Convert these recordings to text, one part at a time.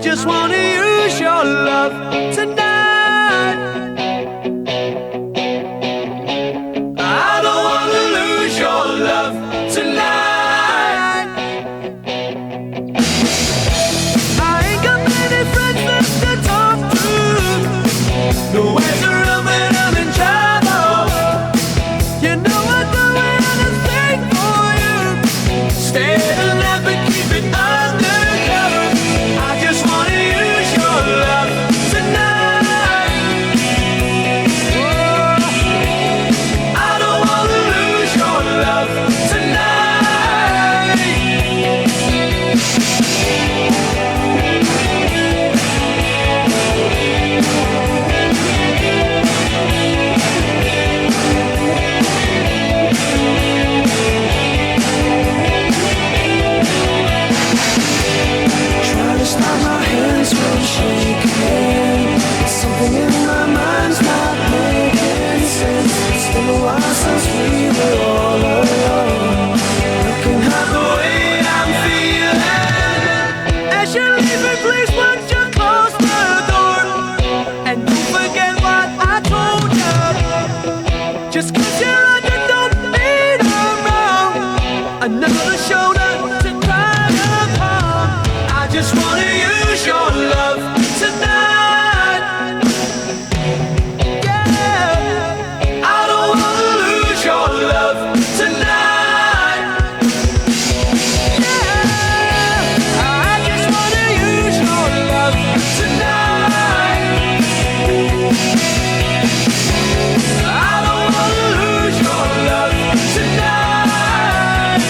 just wanna use your love tonight. I don't wanna lose your love tonight. I ain't got many friends left to talk to. Nowhere to run when I'm in trouble. You know I'd do anything for you. Stay alive but keep it undercover. I just wanna use your love tonight. Oh, I don't wanna lose your love tonight. Trying to stop my hands from shaking. Something in my mind's not making sense. It's been a while since we were all alone. Looking at the way I'm feeling. As you're leaving, please won't you close the door. And don't forget what I told you. Just 'cause you're under, don't mean I'm wrong. Another shoulder to cry upon. I just wanna use your love tonight. Yeah, I don't wanna lose your love tonight. Yeah, I just wanna use your love tonight. I don't wanna lose your love tonight.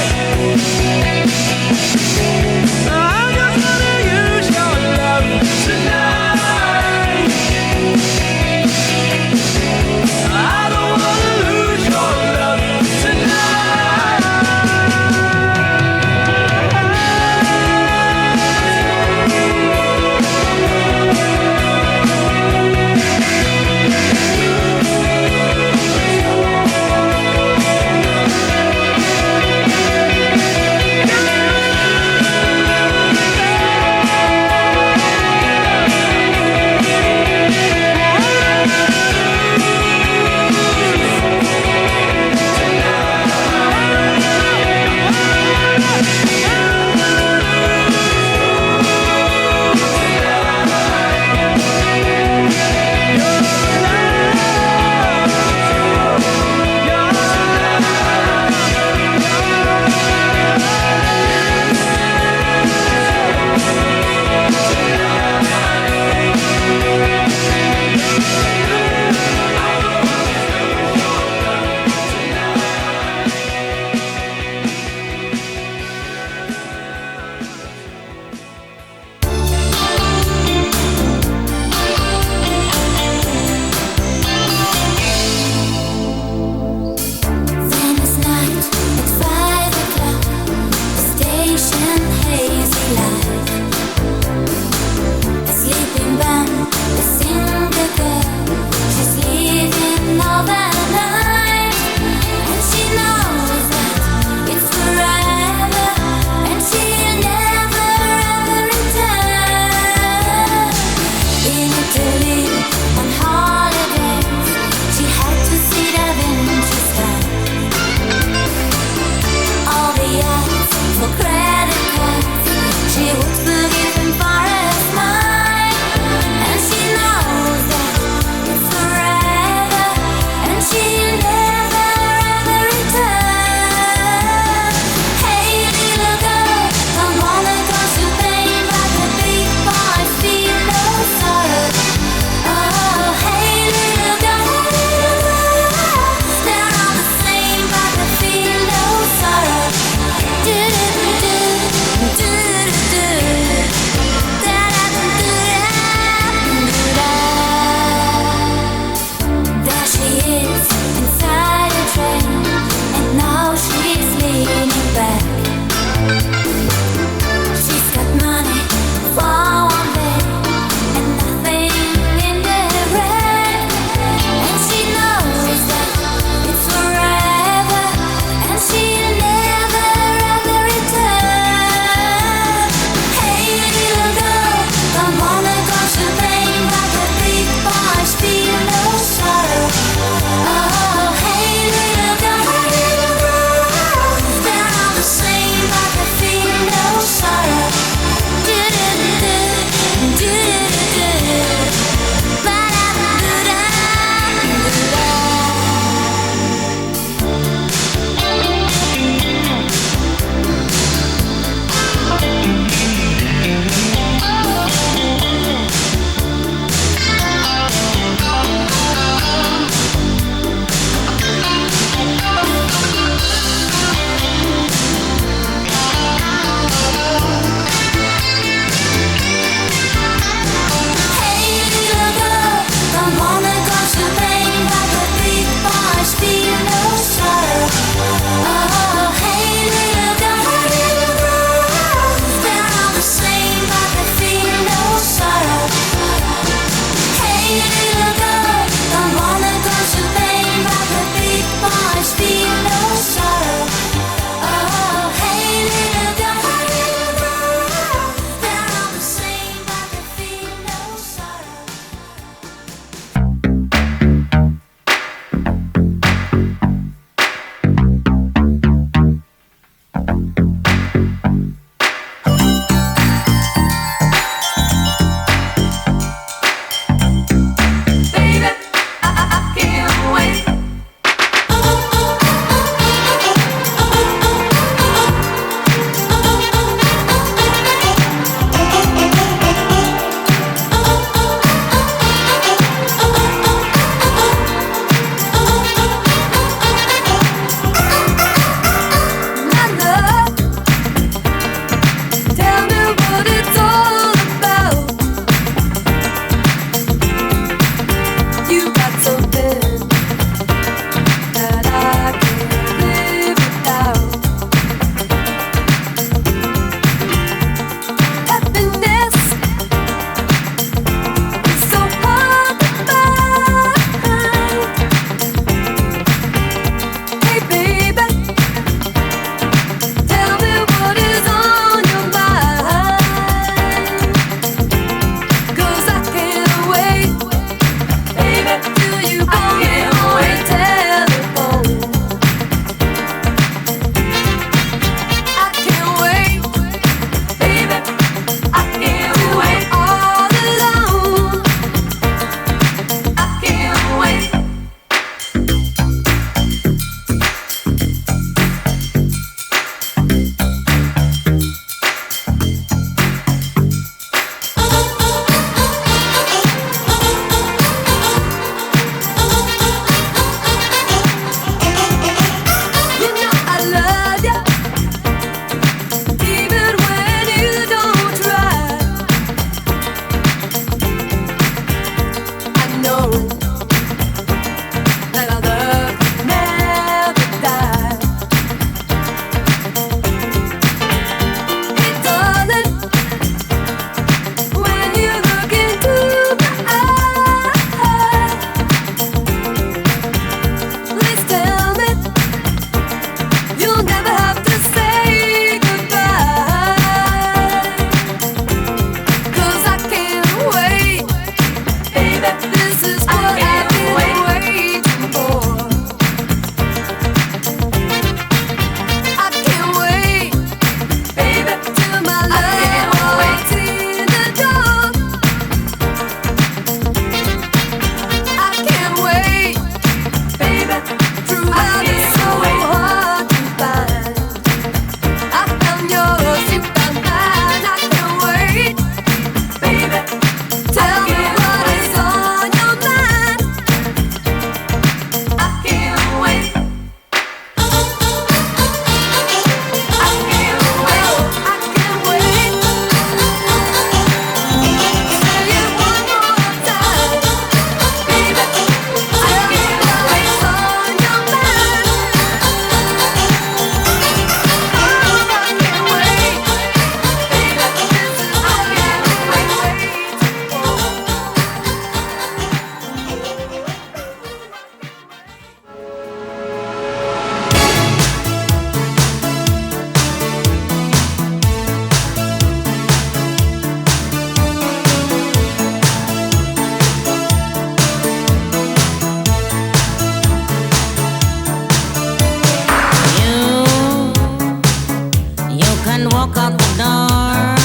and walk out the door,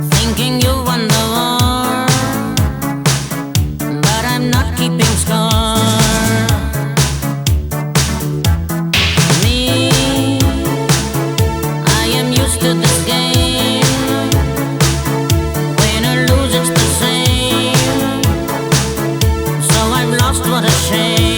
thinking you won the war, but I'm not keeping score. Me, I am used to this game. Win or lose, it's the same. So I've lost, what a shame.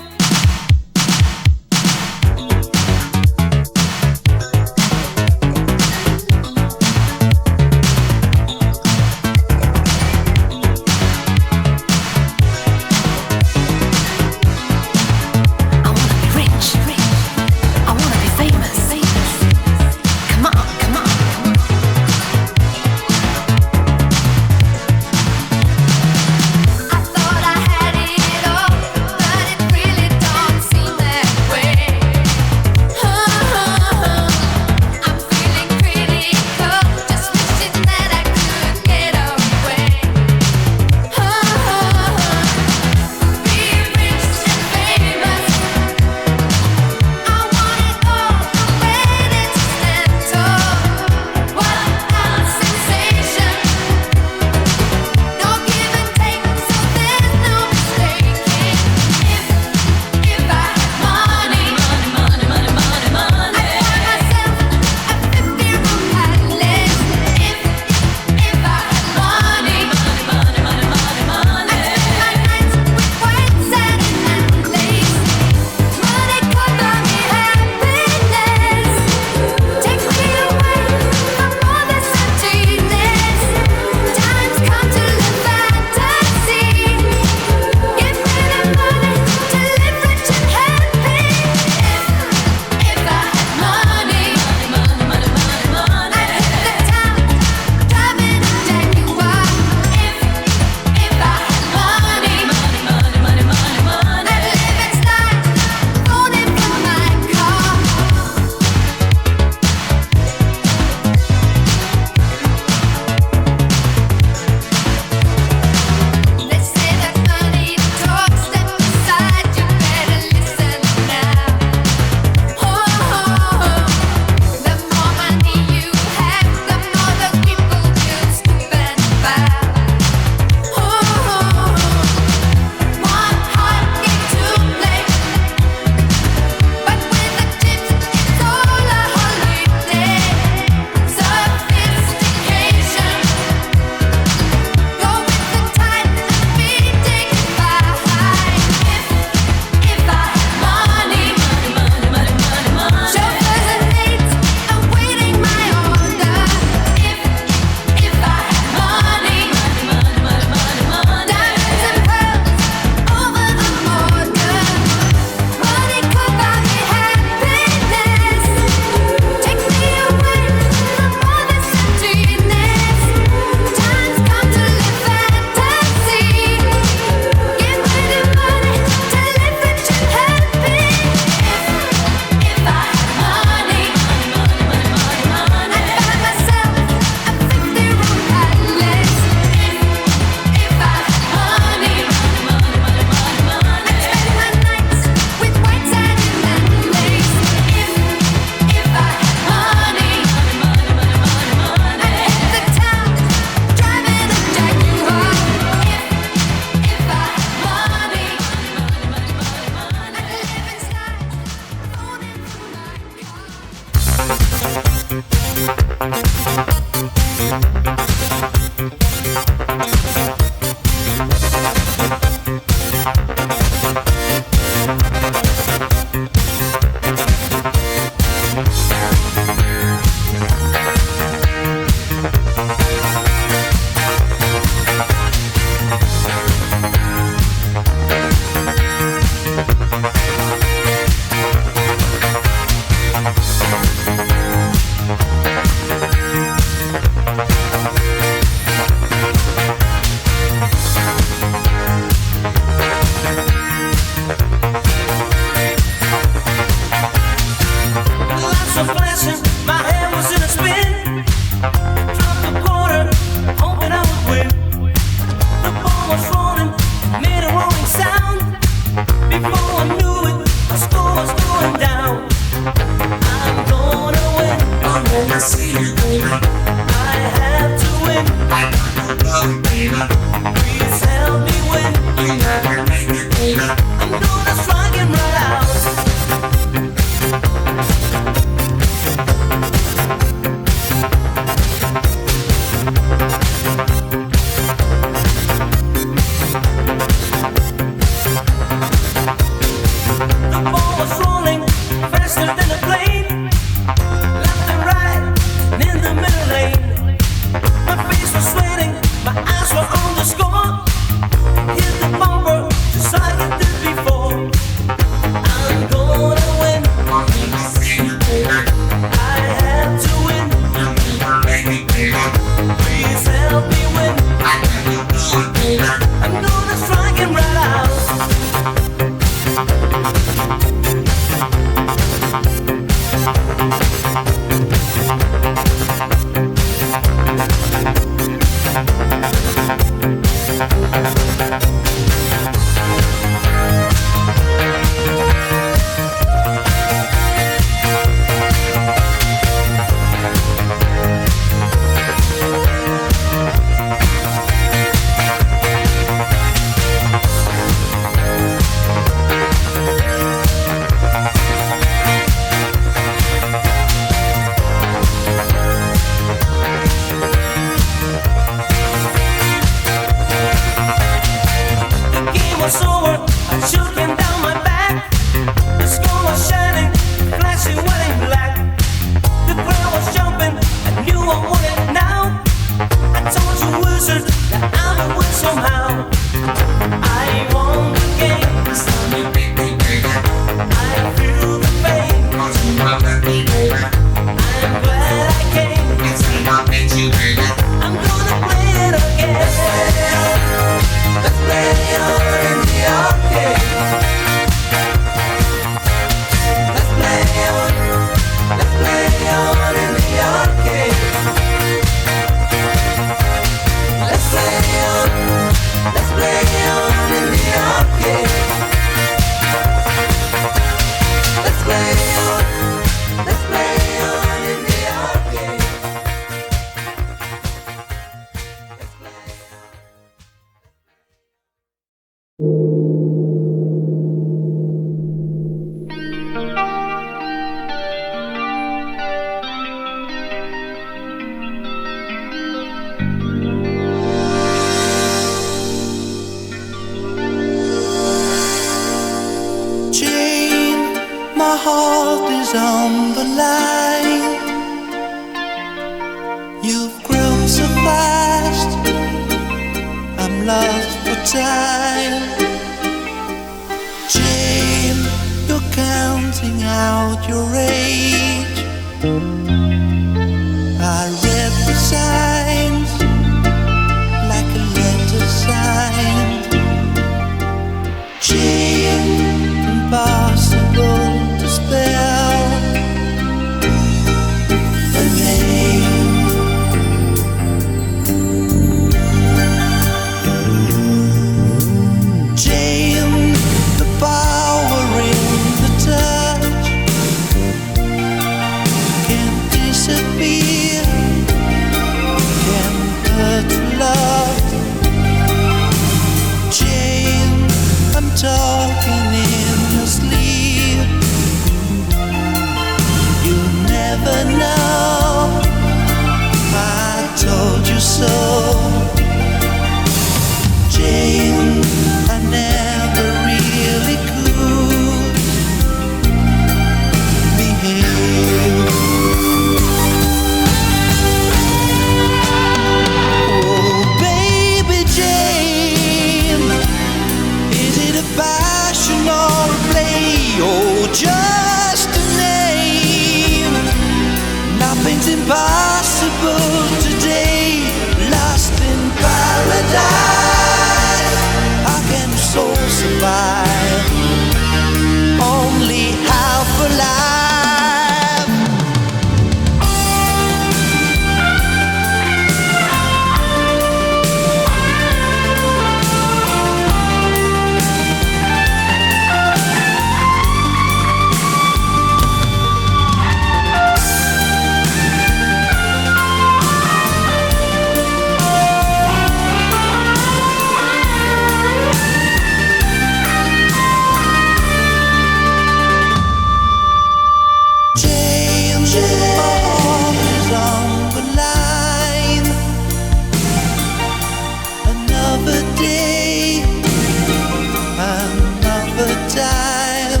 time.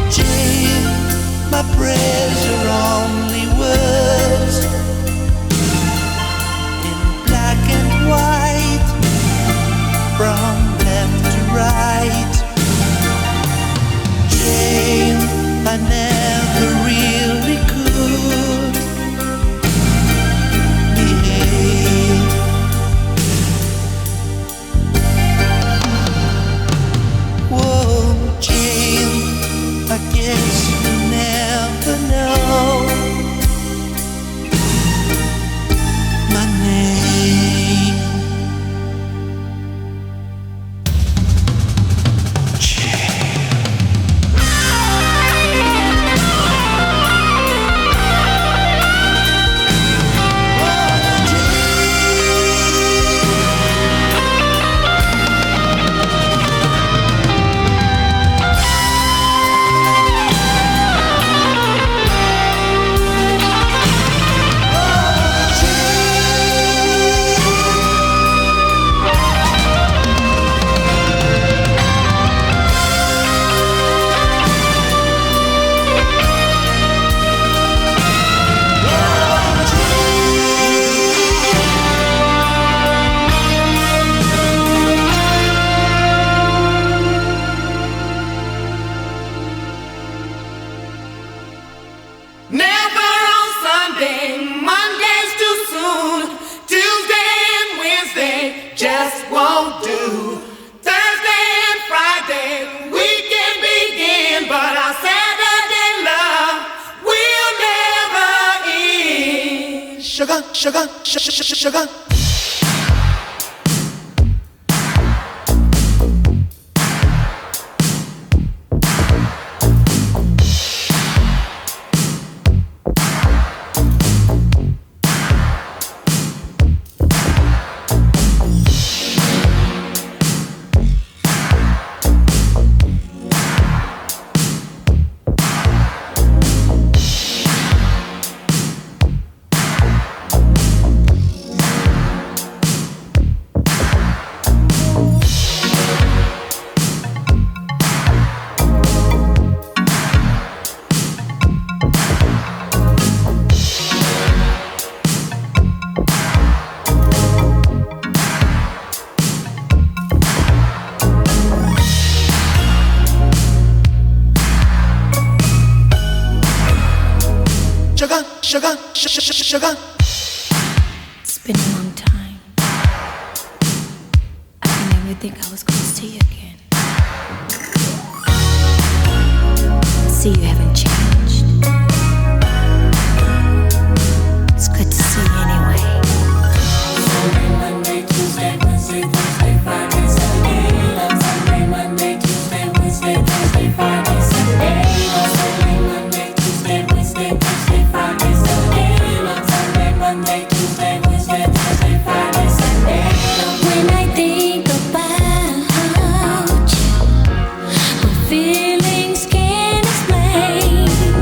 Jane, my prayers are only words in black and white, from left to right. Jane, I never really could behave. Whoa, Jane, I guess you never know my name. Sugar, sugar. Sugar. It's been a long time. I didn't even think I was going to see you again. I see you haven't changed. It's good to see you anyway. Sunday, Monday, Tuesday, Wednesday, Thursday, Friday, Saturday. Sunday, Monday, Tuesday, Wednesday, Thursday, Friday, Saturday. Sunday, Monday, Tuesday, Wednesday, Thursday, Friday, Saturday. Monday, Tuesday, Wednesday, Thursday, Friday, Saturday. When I think about you, my feelings can't explain.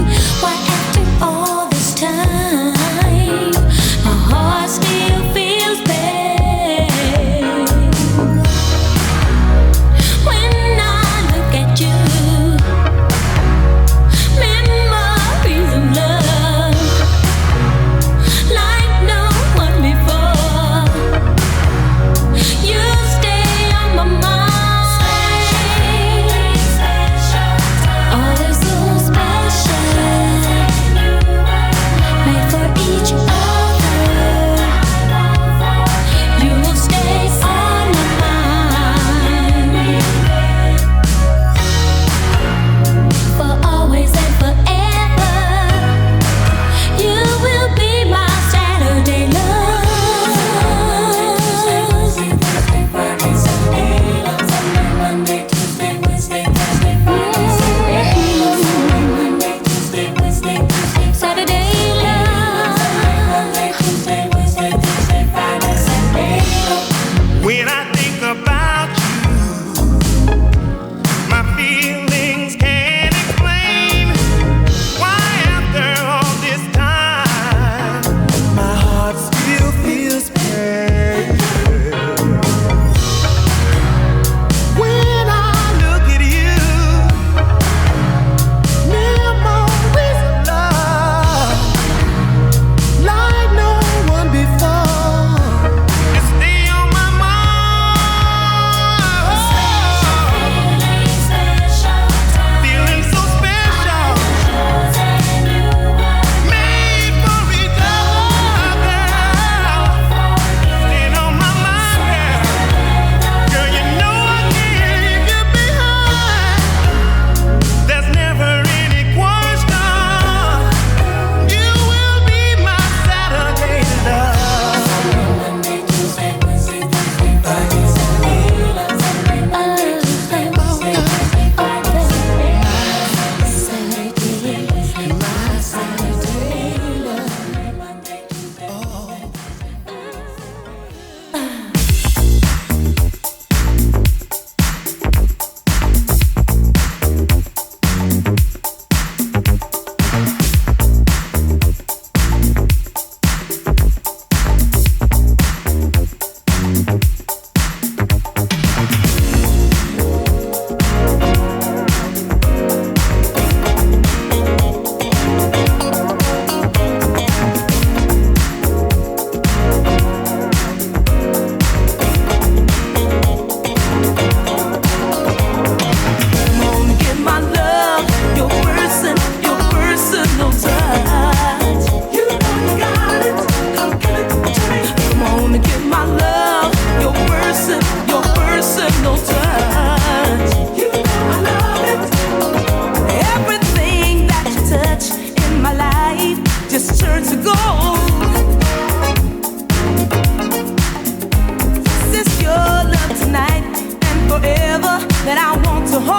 No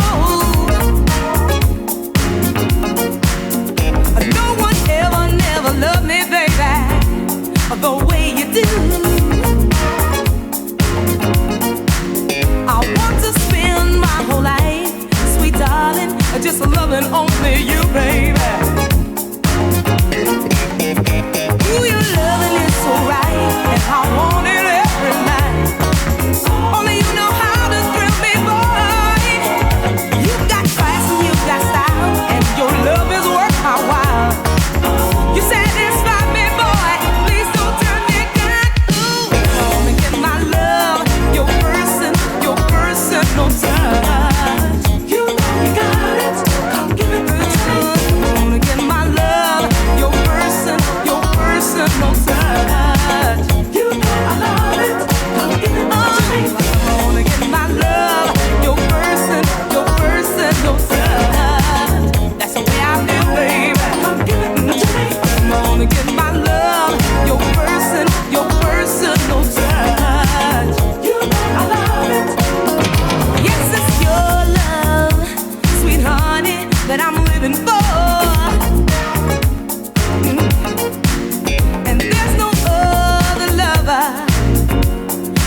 one ever, never loved me, baby, the way you do. I want to spend my whole life, sweet darling, just loving only you, baby. Ooh, your loving is so right, and I want it every night. Only you know how to thrill me, boy. You got class and you got style, and your love is worth my while. You satisfy me, boy. Please don't turn me down. Ooh, come and get my love, your personal touch. You know you got it. Come give it to me. Come and get my love, your personal touch. You know I love it. Come give it to me. Come and get my love, your personal touch. That's the way I feel, baby. Come give it to me. Come on and get my love, your personal touch. You know I love it. Yes, it's your love, sweet honey, that I'm living for. And there's no other lover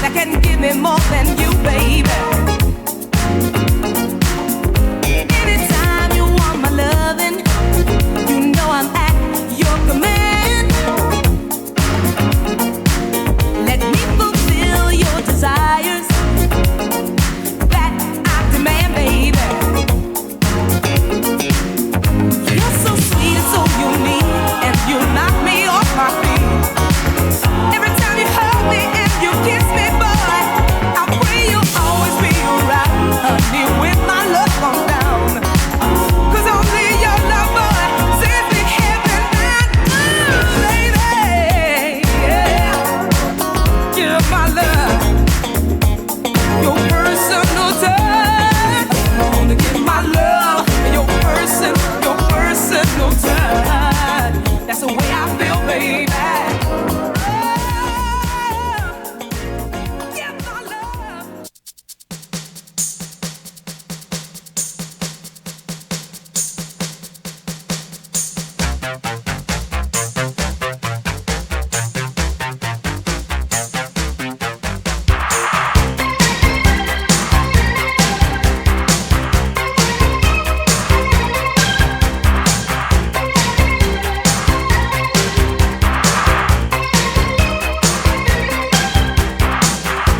that can give me more than you, baby. Anytime you want my loving, you know I'm at your command. Let me fulfill your desires that I demand, baby. You're so sweet and so unique, and you knock me off my feet. Every time you hug me and you kiss me, boy, I pray you'll always be around, honey, when my love comes down. 'Cause only your love, boy, sends me heaven bound. Ooh, baby, yeah. Give my love, your personal touch. I wanna give my love, your personal touch. That's the way I feel, baby. Give my love.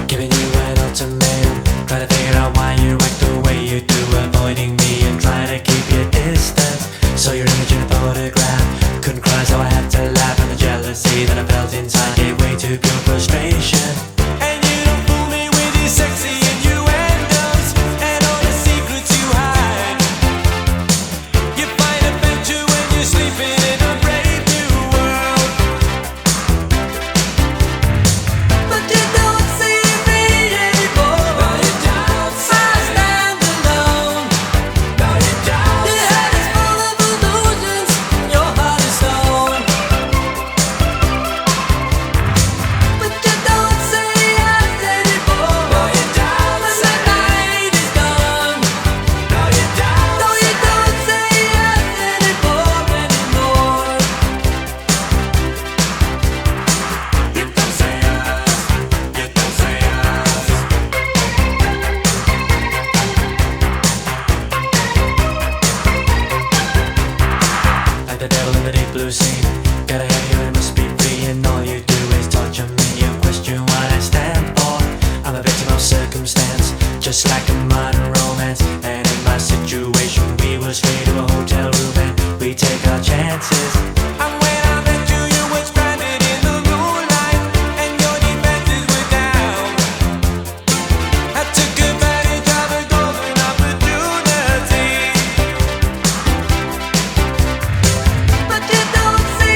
Giving you an ultimatum, trying to figure out why you act the way you do, avoiding me and trying to keep your distance. So your image in a photograph, couldn't cry so I had to laugh, and the jealousy that I felt inside gave way to pure frustration. And you don't fool me with your sexy innuendos and all the secrets you hide. You find adventure when you're sleeping in a brave new world. But you don't see me anymore. No, you don't I stand alone. No, you don't Your head is full of illusions, your heart is stone. But you don't say yes anymore. No, you don't When the night is gone. No, you don't No, you don't say yes anymore. You don't say us. You don't say us. Like the devil in the deep blue sea, gotta have you and must be free, and all you do is torture me. You question what I stand for. I'm a victim of circumstance, just like a modern romance. And in my situation, we were straight to a hotel room and we take our chances. And when I met you, you were stranded in the moonlight, and your defenses were down. I took advantage of a golden opportunity. But you don't say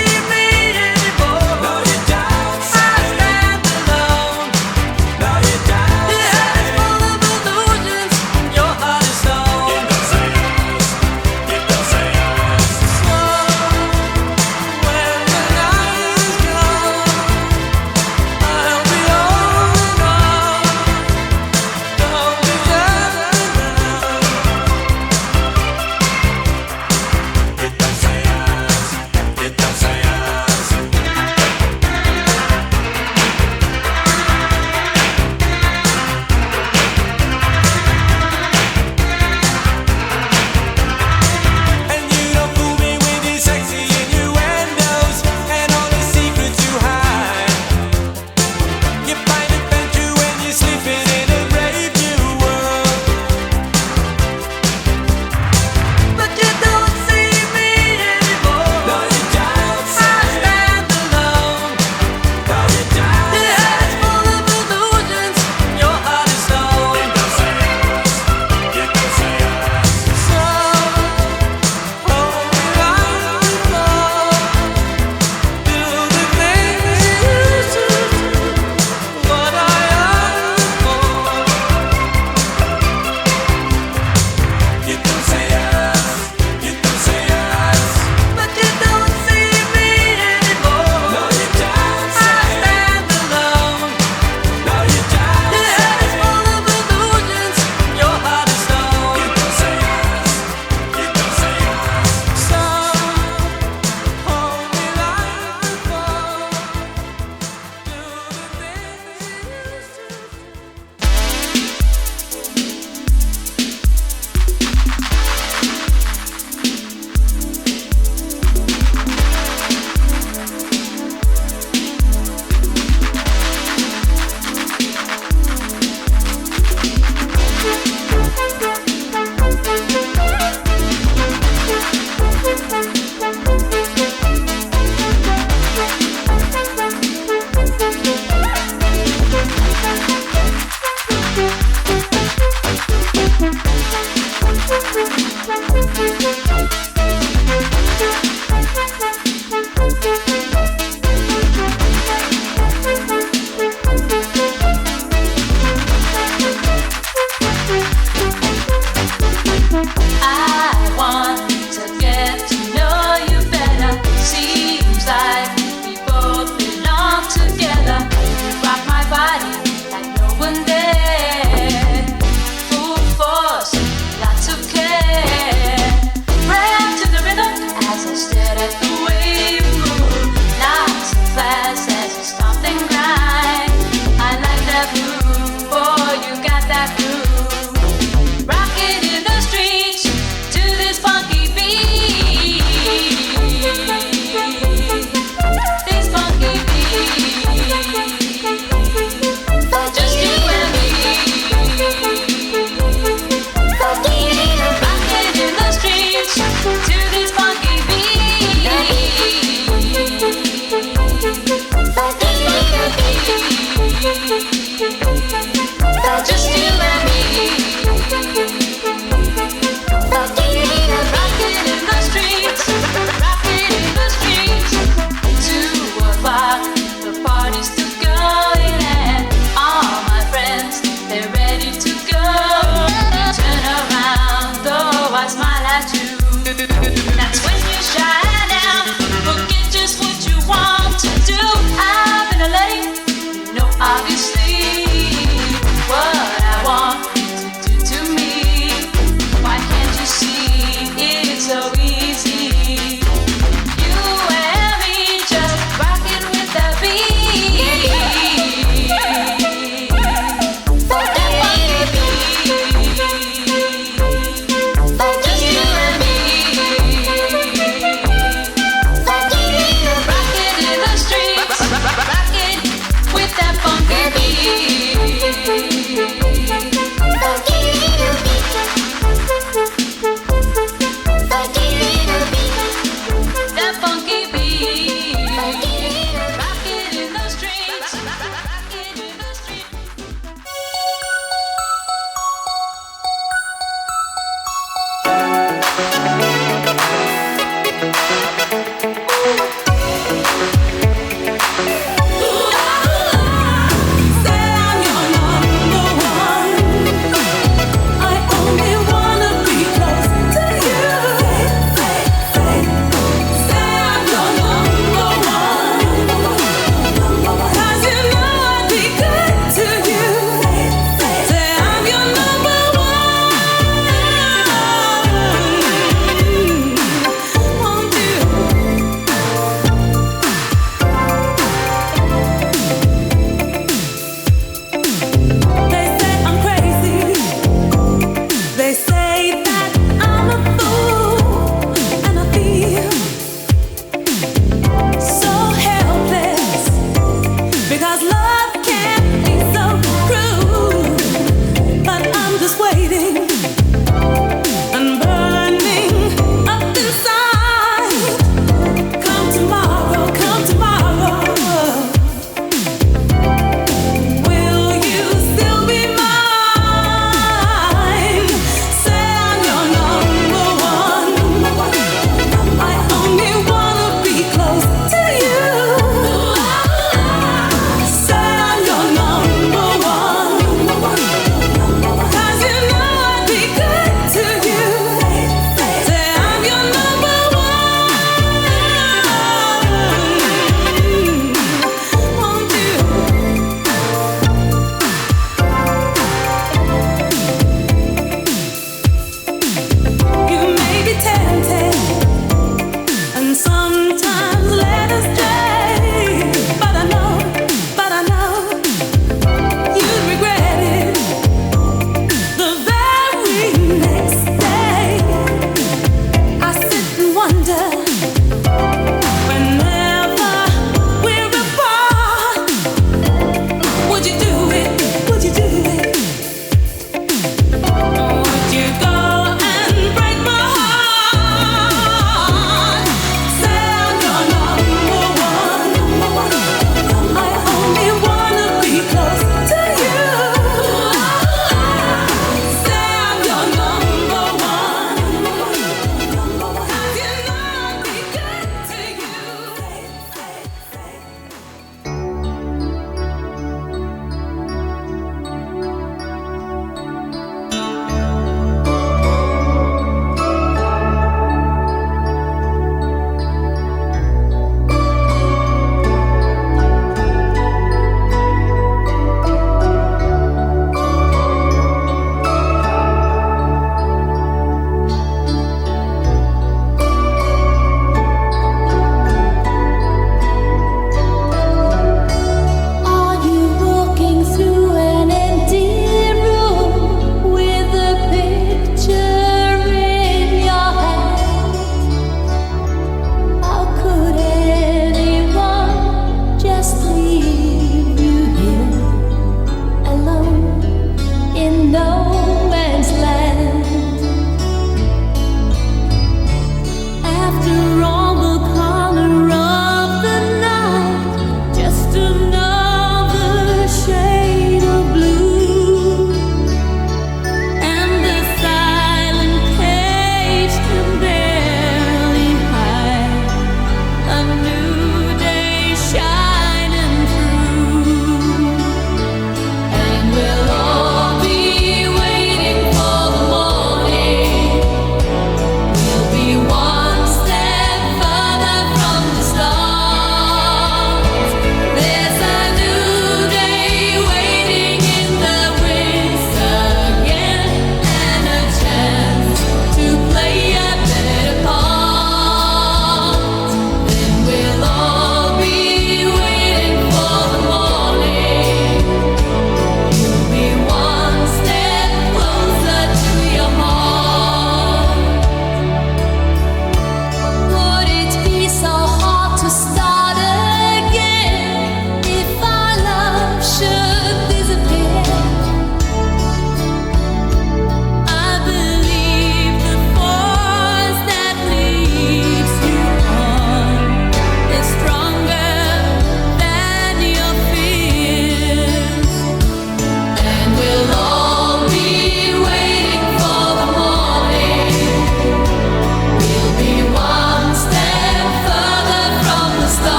That's when you shine.